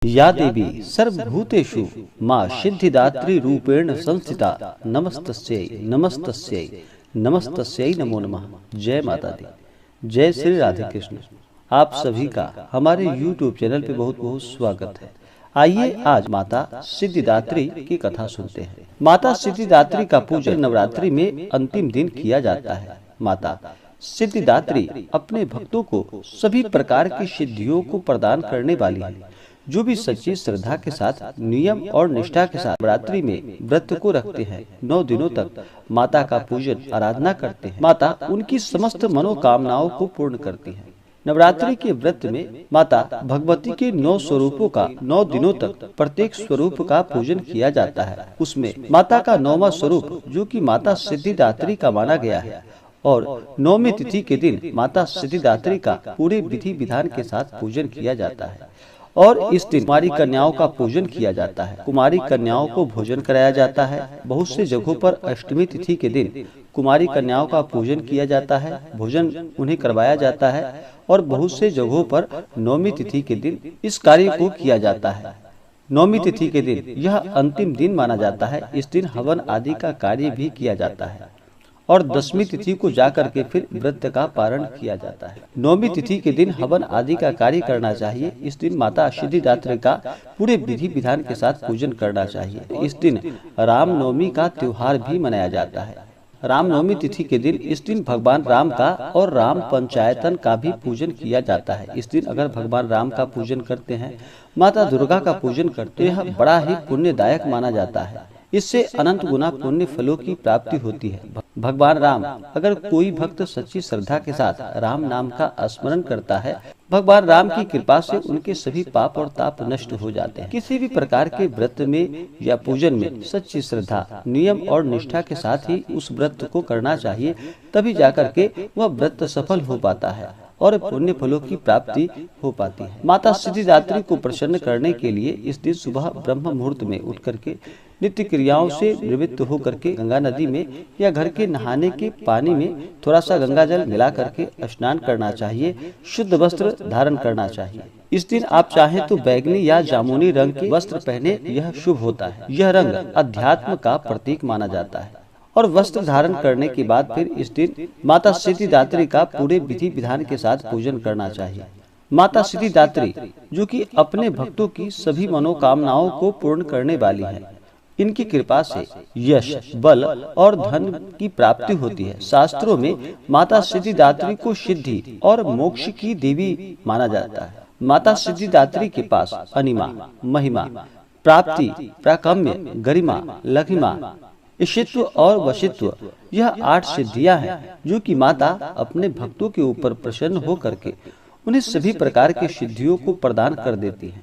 या देवी सर्वभूतेषु माँ सिद्धिदात्री रूपेण संस्थिता नमस्तस्यै नमस्तस्यै नमस्तस्यै नमो नमः। जय माता दी। जय श्री राधे कृष्ण। आप सभी का हमारे YouTube चैनल पे बहुत बहुत स्वागत है। आइए आज माता सिद्धिदात्री की कथा सुनते हैं। माता सिद्धिदात्री का पूजन नवरात्रि में अंतिम दिन किया जाता है। माता सिद्धिदात्री अपने भक्तों को सभी प्रकार की सिद्धियों को प्रदान करने वाली है। जो भी सच्ची श्रद्धा के साथ नियम और निष्ठा के साथ नवरात्रि में व्रत को रखते हैं, 9 दिनों तक माता का पूजन आराधना करते हैं, माता उनकी समस्त मनोकामनाओं को पूर्ण करती है। नवरात्रि के व्रत में माता भगवती के 9 स्वरूपों का 9 दिनों तक प्रत्येक स्वरूप का पूजन किया जाता है। उसमें माता का 9वां स्वरूप जो कि माता सिद्धिदात्री का माना गया है और 9वीं तिथि के दिन माता सिद्धिदात्री का पूरे विधि विधान के साथ पूजन किया जाता है। और इस दिन कुमारी कन्याओं का पूजन किया जाता है। कुमारी कन्याओं को भोजन कराया जाता है। बहुत से जगहों पर अष्टमी तिथि के दिन कुमारी कन्याओं का पूजन किया जाता है, भोजन उन्हें करवाया जाता है और बहुत से जगहों पर 9वीं तिथि के दिन इस कार्य को किया जाता है। 9वीं तिथि के दिन यह अंतिम दिन माना जाता है। इस दिन हवन आदि का कार्य भी किया जाता है और 10वीं तिथि को जाकर के फिर व्रत का पारण किया जाता है। 9वीं तिथि के दिन हवन आदि का कार्य करना चाहिए। इस दिन माता सिद्धिदात्री का पूरे विधि विधान के साथ पूजन करना चाहिए। इस दिन रामनवमी का त्योहार भी मनाया जाता है। रामनवमी तिथि के दिन इस दिन भगवान राम का और राम पंचायतन का भी पूजन किया जाता है। इस दिन अगर भगवान राम का पूजन करते हैं, माता दुर्गा का पूजन करते हैं, यह बड़ा ही पुण्यदायक माना जाता है। इससे अनंत गुना पुण्य फलों की प्राप्ति होती है। भगवान राम, अगर कोई भक्त सच्ची श्रद्धा के साथ राम नाम का स्मरण करता है, भगवान राम की कृपा से उनके सभी पाप और ताप नष्ट हो जाते हैं। किसी भी प्रकार के व्रत में या पूजन में सच्ची श्रद्धा, नियम और निष्ठा के साथ ही उस व्रत को करना चाहिए, तभी जाकर के वह व्रत सफल हो पाता है और पुण्य फलों की प्राप्ति हो पाती है। माता सिद्धिदात्री को प्रसन्न करने के लिए इस दिन सुबह ब्रह्म मुहूर्त में उठ करके नित्य क्रियाओं से निवृत्त होकर के गंगा नदी में या घर के नहाने के पानी में थोड़ा सा गंगा जल मिला करके स्नान करना चाहिए। शुद्ध वस्त्र धारण करना चाहिए। इस दिन आप चाहें तो बैगनी या जामुनी रंग के वस्त्र पहने, यह शुभ होता है। यह रंग अध्यात्म का प्रतीक माना जाता है। और वस्त्र धारण करने के बाद फिर इस दिन माता सिद्धिदात्री का पूरे विधि विधान के साथ पूजन करना चाहिए। माता सिद्धिदात्री जो कि अपने भक्तों की सभी मनोकामनाओं को पूर्ण करने वाली है, इनकी कृपा से यश, बल और धन की प्राप्ति होती है। शास्त्रों में माता सिद्धिदात्री को सिद्धि और मोक्ष की देवी माना जाता है। माता सिद्धिदात्री के पास अनिमा, महिमा, प्राप्ति, प्राकम्य, गरिमा, लघिमा, ईशित्व और वशित्व, यह 8 सिद्धियां हैं जो कि माता अपने भक्तों के ऊपर प्रसन्न हो करके उन्हें सभी प्रकार की सिद्धियों को प्रदान कर देती है।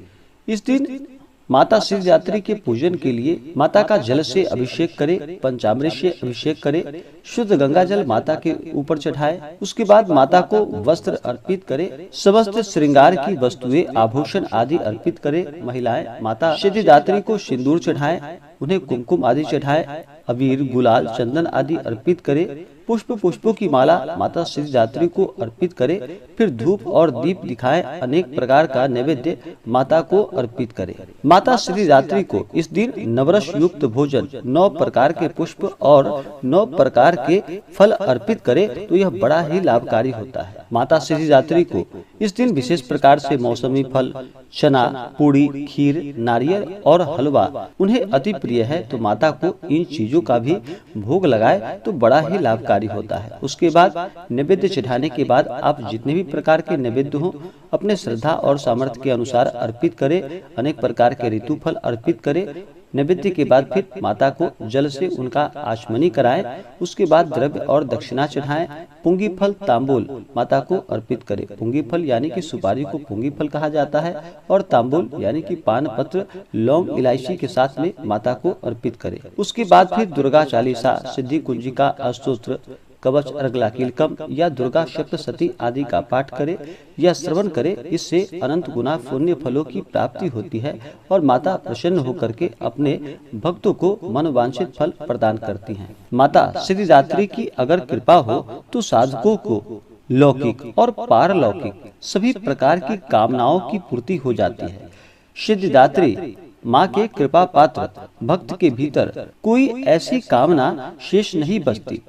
इस दिन माता सिद्धिदात्री के पूजन के लिए माता का जल से अभिषेक करे, पंचामृत से अभिषेक करे, शुद्ध गंगा जल माता के ऊपर चढ़ाए। उसके बाद माता को वस्त्र अर्पित करे, समस्त श्रृंगार की वस्तुएं, आभूषण आदि अर्पित करे। महिलाएं माता सिद्धिदात्री को सिंदूर चढ़ाएं, उन्हें कुमकुम आदि चढ़ाए, अबीर, गुलाल, चंदन आदि अर्पित करे, पुष्पों की माला माता सिद्धिदात्री को अर्पित करे, फिर धूप और दीप दिखाए, अनेक प्रकार का नैवेद्य माता को अर्पित करे। माता सिद्धिदात्री को इस दिन नवरस युक्त भोजन, 9 प्रकार के पुष्प और 9 प्रकार के फल अर्पित करे तो यह बड़ा ही लाभकारी होता है। माता सिद्धिदात्री को इस दिन विशेष प्रकार से मौसमी फल, चना, पूड़ी, खीर, नारियल और हलवा उन्हें अति प्रिय है, तो माता को इन चीजों का भी भोग लगाए तो बड़ा ही लाभकारी होता है। उसके बाद नैवेद्य चढ़ाने के बाद आप जितने भी प्रकार के नैवेद्य हो अपने श्रद्धा और सामर्थ्य के अनुसार अर्पित करें। अनेक प्रकार के ऋतु फल अर्पित करें। नैवेद्य के बाद फिर माता को जल से उनका आचमनी कराएं। उसके बाद द्रव्य और दक्षिणा चढ़ाएं। पुंगी फल, तांबूल माता को अर्पित करें। पुंगी फल यानी कि सुपारी को पुंगी फल कहा जाता है और तांबूल यानी कि पान पत्र, लौंग, इलायची के साथ में माता को अर्पित करें। उसके बाद फिर दुर्गा चालीसा, सिद्धि कुंजिका, अष्टोत्र, कवच, अर्गला कीलकम या दुर्गा सप्तशती आदि का पाठ करे या श्रवण करे। इससे अनंत गुना पुण्य फलों की प्राप्ति होती है और माता प्रसन्न होकर के अपने भक्तों को मनोवांछित फल प्रदान करती हैं। माता सिद्धिदात्री की अगर कृपा हो तो साधकों को लौकिक और पारलौकिक सभी प्रकार की कामनाओं की पूर्ति हो जाती है। सिद्धिदात्री माँ के कृपा पात्र भक्त के भीतर कोई ऐसी कामना शेष नहीं बचती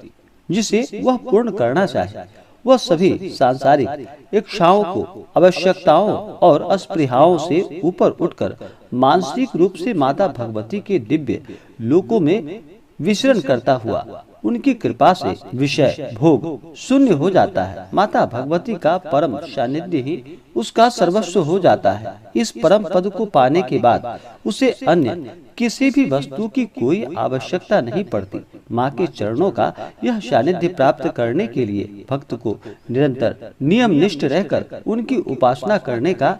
जिसे वह पूर्ण करना चाहे। वह सभी सांसारिक इच्छाओं को, आवश्यकताओं और अस्पृहाओं से ऊपर उठकर मानसिक रूप से माता भगवती के दिव्य लोकों में विचरण करता हुआ उनकी कृपा से विषय भोग शून्य हो जाता है। माता भगवती का परम सानिध्य ही उसका सर्वस्व हो जाता है। इस परम पद को पाने के बाद उसे अन्य किसी भी वस्तु की कोई आवश्यकता नहीं पड़ती। माँ के चरणों का यह सानिध्य प्राप्त करने के लिए भक्त को निरंतर नियम निष्ठ रहकर उनकी उपासना करने का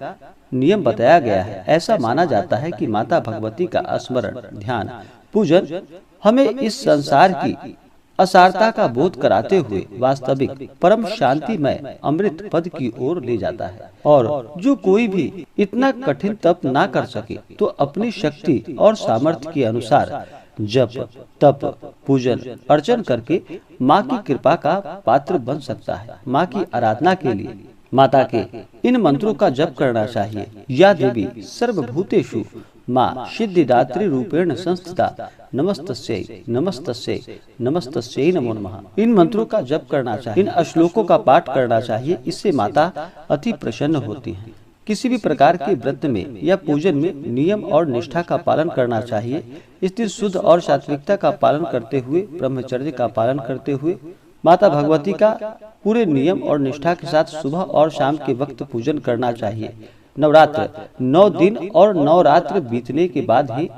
नियम बताया गया है। ऐसा माना जाता है कि माता भगवती का स्मरण, ध्यान, पूजन हमें इस संसार की असारता का बोध कराते हुए वास्तविक परम शांतिमय अमृत पद की ओर ले जाता है। और जो कोई भी इतना कठिन तप ना कर सके तो अपनी शक्ति और सामर्थ्य के अनुसार जप, तप, पूजन, अर्चन करके माँ की कृपा का पात्र बन सकता है। माँ की आराधना के लिए माता के इन मंत्रों का जप करना चाहिए। या देवी सर्वभूतेषु माँ सिद्धिदात्री रूपेण संस्थिता नमस्तस्यै नमस्तस्यै नमस्तस्यै नमो नमः। इन मंत्रों का जप करना चाहिए, इन श्लोकों का पाठ करना चाहिए। इससे माता अति प्रसन्न होती हैं। किसी भी प्रकार के व्रत में या पूजन में नियम और निष्ठा का पालन करना चाहिए। इस दिन शुद्ध और सात्विकता का पालन करते हुए, ब्रह्मचर्य का पालन करते हुए माता भगवती का पूरे नियम और निष्ठा के साथ सुबह और शाम के वक्त पूजन करना चाहिए। नवरात्र 9 दिन और 9 रात्र बीतने के बाद ही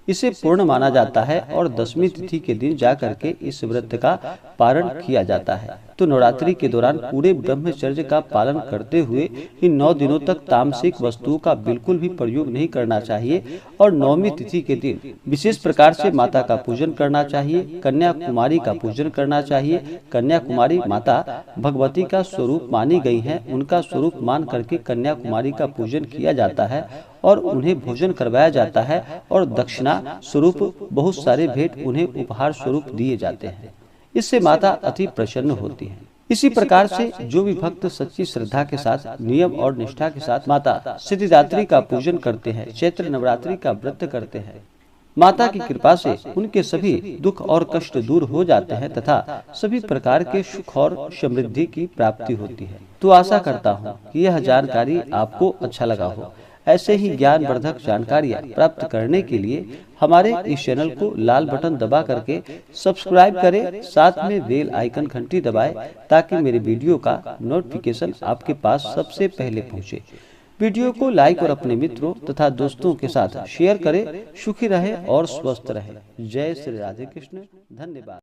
इसे पूर्ण माना जाता है और 10वीं तिथि के दिन जाकर के इस व्रत का पारण किया जाता है। तो नवरात्रि के दौरान पूरे ब्रह्मचर्य का पालन करते हुए इन 9 दिनों तक तामसिक वस्तुओं का बिल्कुल भी प्रयोग नहीं करना चाहिए और 9वीं तिथि के दिन विशेष प्रकार से माता का पूजन करना चाहिए। कन्याकुमारी का पूजन करना चाहिए। कन्याकुमारी माता भगवती का स्वरूप मानी गई है। उनका स्वरूप मान करके कन्याकुमारी का पूजन किया जाता है और उन्हें भोजन करवाया जाता है और दक्षिणा स्वरूप बहुत सारे भेंट उन्हें उपहार स्वरूप दिए जाते हैं। इससे माता अति प्रसन्न होती है। इसी प्रकार से जो भी भक्त सच्ची श्रद्धा के साथ, नियम और निष्ठा के साथ माता सिद्धिदात्री का पूजन करते हैं, चैत्र नवरात्रि का व्रत करते हैं, माता की कृपा से उनके सभी दुख और कष्ट दूर हो जाते हैं तथा सभी प्रकार के सुख और समृद्धि की प्राप्ति होती है। तो आशा करता हूँ कि यह जानकारी आपको अच्छा लगा हो। ऐसे ही ज्ञानवर्धक जानकारियाँ प्राप्त करने के लिए हमारे इस चैनल को लाल बटन दबा करके सब्सक्राइब करें, साथ में बेल आइकन घंटी दबाएं ताकि मेरे वीडियो का नोटिफिकेशन आपके पास सबसे पहले पहुंचे। वीडियो को लाइक और अपने मित्रों तथा दोस्तों के साथ शेयर करें। सुखी रहे और स्वस्थ रहे। जय श्री राधे कृष्ण। धन्यवाद।